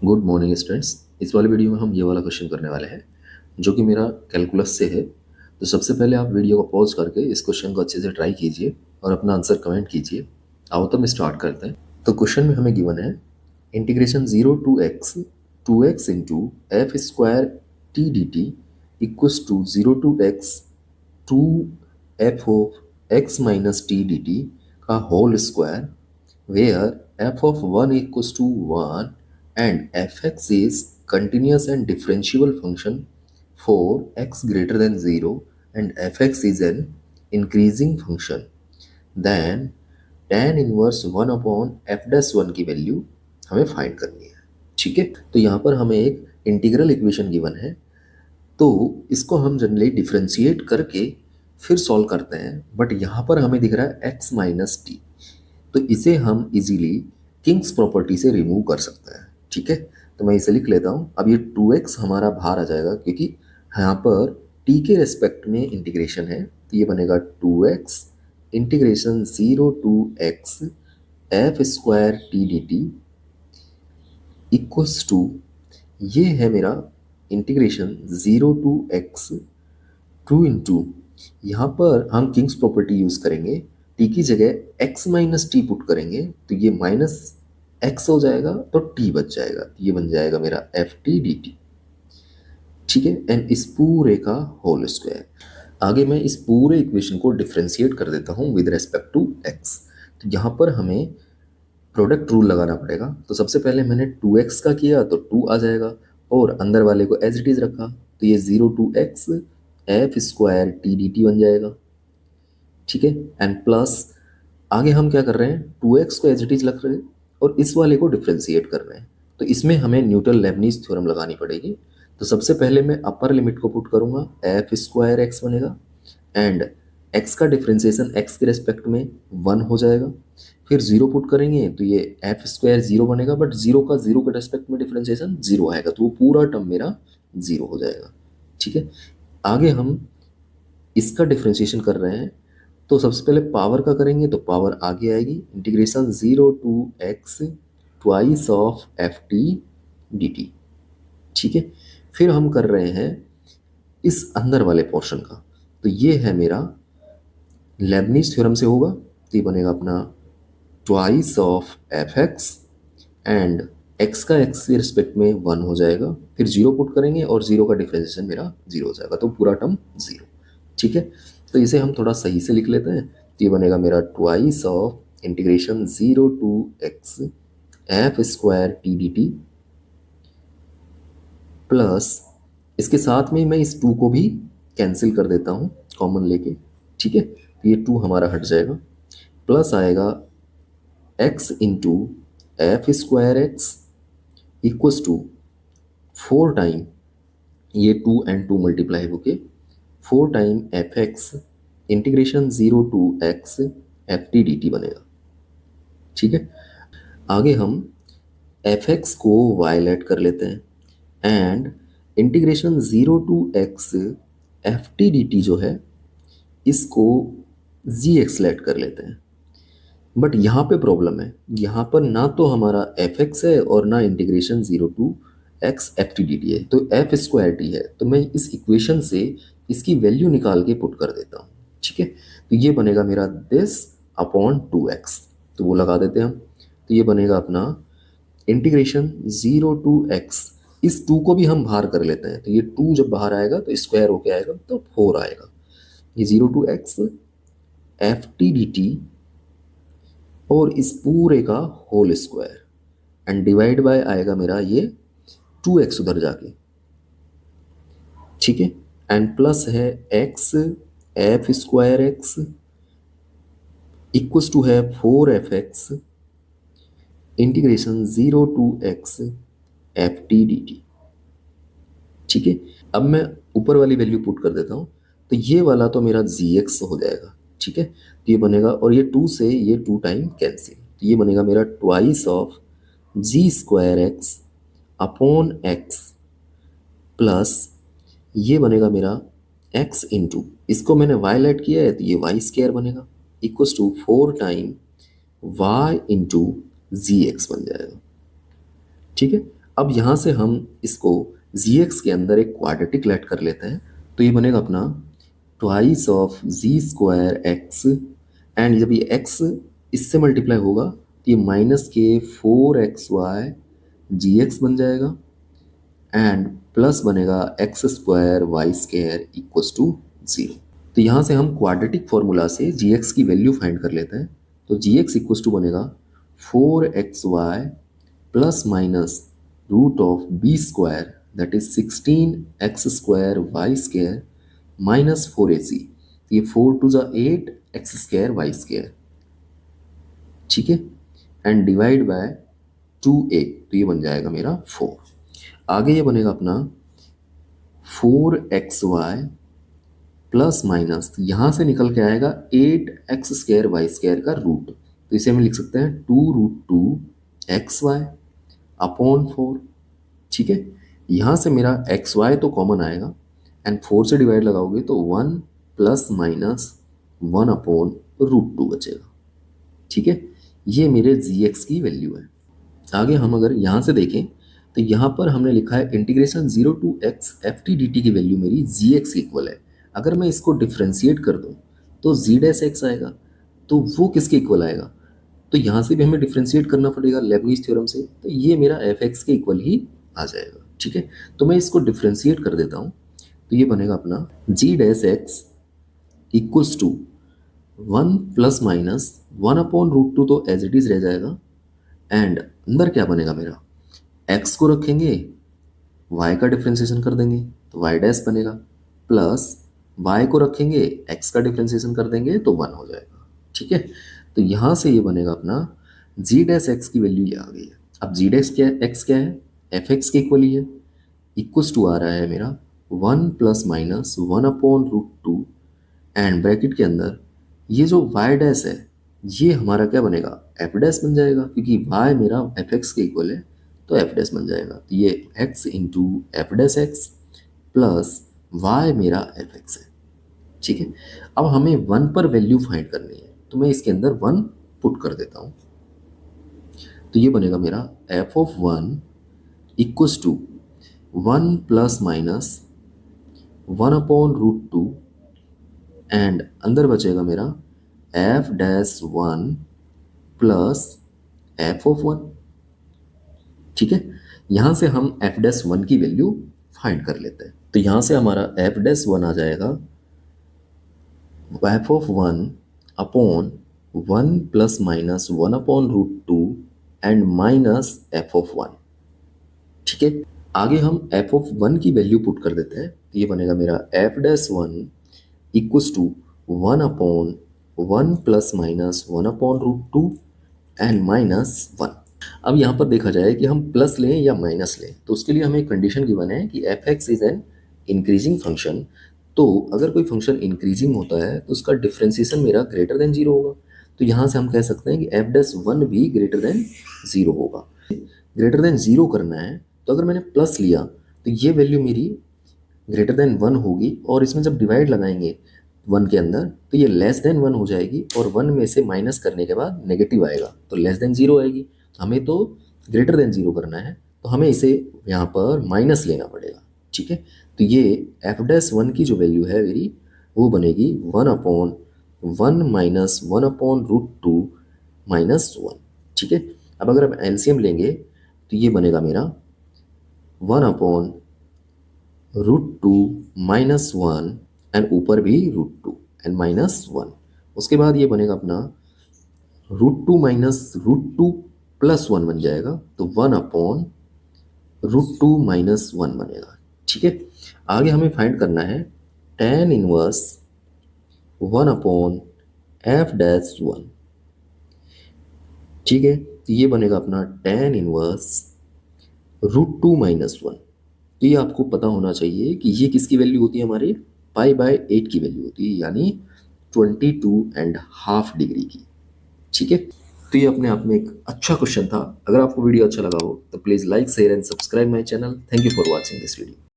Good morning students. इस वाले video में हम ये वाला क्वेश्चन करने वाले हैं जो कि मेरा कैलकुलस से है। तो सबसे पहले आप वीडियो को पॉज करके इस क्वेश्चन को अच्छे से ट्राई कीजिए और अपना आंसर कमेंट कीजिए। आओ तो हम स्टार्ट करते हैं। तो क्वेश्चन में हमें गिवन है integration 0 to x into f square t d t equals to 0 to x 2 f of x minus t dt का whole square where f of 1 equals to 1 and fx is continuous and differentiable function for x greater than 0 and fx is an increasing function, then tan inverse 1 upon f dash 1 की value हमें find करनी है। ठीक है, तो यहाँ पर हमें एक इंटीग्रल इक्वेशन गिवन है, तो इसको हम जनरली डिफ्रेंशिएट करके फिर सॉल्व करते हैं। बट यहाँ पर हमें दिख रहा है x माइनस टी, तो इसे हम इजीली किंग्स प्रॉपर्टी से रिमूव कर सकते हैं। ठीक है, तो मैं इसे लिख लेता हूँ। अब ये 2x हमारा बाहर आ जाएगा क्योंकि यहाँ पर t के रेस्पेक्ट में इंटीग्रेशन है, तो ये बनेगा 2x integration 0 to x f square t d t equals to, ये है मेरा इंटीग्रेशन 0 to x 2 इंटू, यहाँ पर हम किंग्स प्रॉपर्टी यूज करेंगे, टी की जगह x माइनस टी पुट करेंगे तो ये माइनस x हो जाएगा तो t बच जाएगा, ये बन जाएगा मेरा एफ टी डी टी। ठीक है, एंड इस पूरे का होल स्क्वायर। आगे मैं इस पूरे इक्वेशन को डिफ्रेंशिएट कर देता हूँ विद रेस्पेक्ट टू x। तो यहाँ पर हमें प्रोडक्ट रूल लगाना पड़ेगा। तो सबसे पहले मैंने 2x का किया तो 2 आ जाएगा और अंदर वाले को एज इट इज रखा, तो ये 0 to x f square t d T बन जाएगा। ठीक है, एंड प्लस आगे हम क्या कर रहे हैं, 2x को एज इट इज रख रहे हैं और इस वाले को डिफ्रेंशिएट कर रहे हैं। तो इसमें हमें न्यूटन लेबनीज थ्योरम लगानी पड़ेगी। तो सबसे पहले मैं अपर लिमिट को पुट करूंगा, एफ स्क्वायर एक्स बनेगा एंड x का डिफ्रेंसिएशन x के रेस्पेक्ट में 1 हो जाएगा। फिर 0 पुट करेंगे तो ये एफ स्क्वायर 0 बनेगा, बट 0 का 0 के रेस्पेक्ट में डिफ्रेंसिएशन 0 आएगा, तो वो पूरा टर्म मेरा 0 हो जाएगा। ठीक है, आगे हम इसका डिफ्रेंशिएशन कर रहे हैं, तो सबसे पहले पावर का करेंगे तो पावर आगे आएगी, integration 0 to x twice of F t d t. ठीक है, फिर हम कर रहे हैं इस अंदर वाले पोर्शन का, तो ये है मेरा लेबनीज थ्योरम से होगा, तो ये बनेगा अपना twice of F x and x का एक्स के रिस्पेक्ट में 1 हो जाएगा, फिर 0 पुट करेंगे और 0 का डिफ्रेंशिएशन मेरा 0 हो जाएगा, तो पूरा टर्म 0। ठीक है, तो इसे हम थोड़ा सही से लिख लेते हैं, तो ये बनेगा मेरा twice of integration 0 to x f square t d T plus इसके साथ में मैं इस 2 को भी कैंसिल कर देता हूँ कॉमन लेके। ठीक है, तो ये 2 हमारा हट जाएगा, प्लस आएगा x into f square x equals to 4 time, ये 2 एंड 2 मल्टीप्लाई होके 4 time f x integration 0 to x f t d t बनेगा। ठीक है, आगे हम एफ एक्स को y लेट कर लेते हैं and integration 0 to x f t d t जो है इसको जी एक्स लेट कर लेते हैं। बट यहाँ पे प्रॉब्लम है, यहाँ पर ना तो हमारा एफ एक्स है और ना integration 0 to x f t d T है, तो एफ स्क्वायर टी है, तो मैं इस इक्वेशन से इसकी वैल्यू निकाल के पुट कर देता हूँ। ठीक है, तो ये बनेगा मेरा दिस अपॉन 2x, तो वो लगा देते हैं हम, तो ये बनेगा अपना इंटीग्रेशन 0 to x, इस 2 को भी हम बाहर कर लेते हैं, तो ये 2 जब बाहर आएगा तो स्क्वायर होके आएगा तो 4 आएगा, ये 0 to x f t d t और इस पूरे का whole square and divide by आएगा मेरा ये 2x उधर जाके। ठीक है, एंड प्लस है x f square x equals to है 4 f x integration 0 to x f t d t. ठीक है, अब मैं ऊपर वाली वैल्यू पुट कर देता हूँ, तो ये वाला तो मेरा जी एक्स हो जाएगा। ठीक है, तो ये बनेगा और ये 2 से ये 2 टाइम कैंसिल, तो ये बनेगा मेरा twice of g square x upon x plus ये बनेगा मेरा x इंटू, इसको मैंने y लेट किया है तो ये y स्क्वायर बनेगा equals to 4 time y into g x बन जाएगा। ठीक है, अब यहाँ से हम इसको gx के अंदर एक क्वाड्रेटिक लेट कर लेते हैं, तो ये बनेगा अपना twice of g square x, and जब ये x इससे मल्टीप्लाई होगा तो ये माइनस के 4xy gx बन जाएगा, एंड प्लस बनेगा x square y square equals to 0। तो यहाँ से हम क्वाड्रेटिक फॉर्मूला से gx की वैल्यू फाइंड कर लेते हैं। तो gx इक्वल्स टू बनेगा 4xy plus minus root of b square that is 16x square y square minus 4ac। तो ये 4 टू ज़ा 8 एक्स स्क्वायर वाई स्क्वायर, ठीक है, एंड डिवाइड बाय 2a, तो ये बन जाएगा मेरा 4। आगे ये बनेगा अपना 4xy प्लस माइनस यहाँ से निकल के आएगा 8x स्क्वायर वाई स्क्वायर का रूट, तो इसे हम लिख सकते हैं 2√2xy अपॉन 4, ठीक है। यहाँ से मेरा xy तो कॉमन आएगा, एंड 4 से डिवाइड लगाओगे तो 1 प्लस माइनस 1 अपॉन √2 बचेगा, ठीक है। ये मेरे gx की वैल्यू है। आगे हम अगर यहाँ से देखें तो यहाँ पर हमने लिखा है integration 0 to x f t d t की वैल्यू मेरी gx इक्वल है। अगर मैं इसको डिफ्रेंशिएट कर दूँ तो z डैश x आएगा, तो वो किसके इक्वल आएगा, तो यहाँ से भी हमें डिफ्रेंशिएट करना पड़ेगा लेबनिज थ्योरम से, तो ये मेरा एफ एक्स के इक्वल ही आ जाएगा, ठीक है। तो मैं इसको डिफ्रेंशिएट कर देता हूँ, तो ये बनेगा अपना g dash x equals to 1 plus minus 1 upon √2 तो एज इट इज रह जाएगा, एंड अंदर क्या बनेगा मेरा, x को रखेंगे y का डिफ्रेंशिएशन कर देंगे तो y डैश बनेगा, प्लस y को रखेंगे x का डिफ्रेंशिएशन कर देंगे तो 1 हो जाएगा, ठीक है। तो यहाँ से ये बनेगा अपना g डैश x की वैल्यू ये आ गई है। अब g डैश क्या है, x क्या है, एफ एक्स के इक्वल ही है, इक्वल्स टू आ रहा है मेरा 1 plus minus 1 upon √2, and bracket के अंदर ये जो y डैश है ये हमारा क्या बनेगा, एफ डैश बन जाएगा, क्योंकि y मेरा एफ एक्स के इक्वल है तो एफ डैश बन जाएगा। तो ये x into F dash x plus y मेरा एफ एक्स है, ठीक है। अब हमें 1 पर वैल्यू फाइंड करनी है, तो मैं इसके अंदर 1 पुट कर देता हूँ, तो ये बनेगा मेरा f of 1 equals to 1 plus minus 1 upon √2, and अंदर बचेगा मेरा f dash 1 plus f of 1, ठीक है। यहाँ से हम एफ डैश 1 की वैल्यू फाइंड कर लेते हैं, तो यहाँ से हमारा एफ डैश 1 आ जाएगा F of 1 upon 1 plus minus 1 upon √2 and minus F of 1, ठीक है। आगे हम एफ ऑफ 1 की वैल्यू पुट कर देते हैं, तो ये बनेगा मेरा f dash 1 equals to 1 upon 1 plus minus 1 upon √2 and minus 1। अब यहाँ पर देखा जाए कि हम प्लस लें या माइनस लें, तो उसके लिए हमें एक कंडीशन गिवन है कि F x is an increasing function. तो अगर कोई फंक्शन इंक्रीजिंग होता है तो उसका डिफ्रेंसिएशन मेरा ग्रेटर देन 0 होगा, तो यहाँ से हम कह सकते हैं कि एफ डैश 1 भी ग्रेटर देन 0 होगा। ग्रेटर देन 0 करना है तो अगर मैंने प्लस लिया तो ये वैल्यू मेरी ग्रेटर देन 1 होगी, और इसमें जब डिवाइड लगाएंगे 1 के अंदर तो ये लेस देन 1 हो जाएगी, और 1 में से माइनस करने के बाद नेगेटिव आएगा तो लेस देन 0 आएगी। हमें तो ग्रेटर देन 0 करना है, तो हमें इसे यहाँ पर माइनस लेना पड़ेगा, ठीक है। तो ये एफ डैश 1 की जो वैल्यू है मेरी वो बनेगी 1 अपॉन 1 माइनस 1 अपॉन √2 माइनस 1, ठीक है। अब अगर हम एलसीएम लेंगे तो ये बनेगा मेरा 1 अपॉन √2 माइनस 1, एंड ऊपर भी √2 एंड माइनस 1। उसके बाद ये बनेगा अपना √2 माइनस √2 प्लस 1 बन जाएगा, तो 1 अपॉन √2 माइनस 1 बनेगा, ठीक है। आगे हमें फाइंड करना है tan inverse 1 upon F dash 1, ठीक है। तो ये बनेगा अपना tan इनवर्स √2 माइनस 1। तो ये आपको पता होना चाहिए कि ये किसकी वैल्यू होती है, हमारे π/8 की वैल्यू होती है, यानी 22.5 डिग्री की, ठीक है। तो ये अपने आप में एक अच्छा क्वेश्चन था। अगर आपको वीडियो अच्छा लगा हो तो please like share and subscribe my channel. Thank you for watching this video.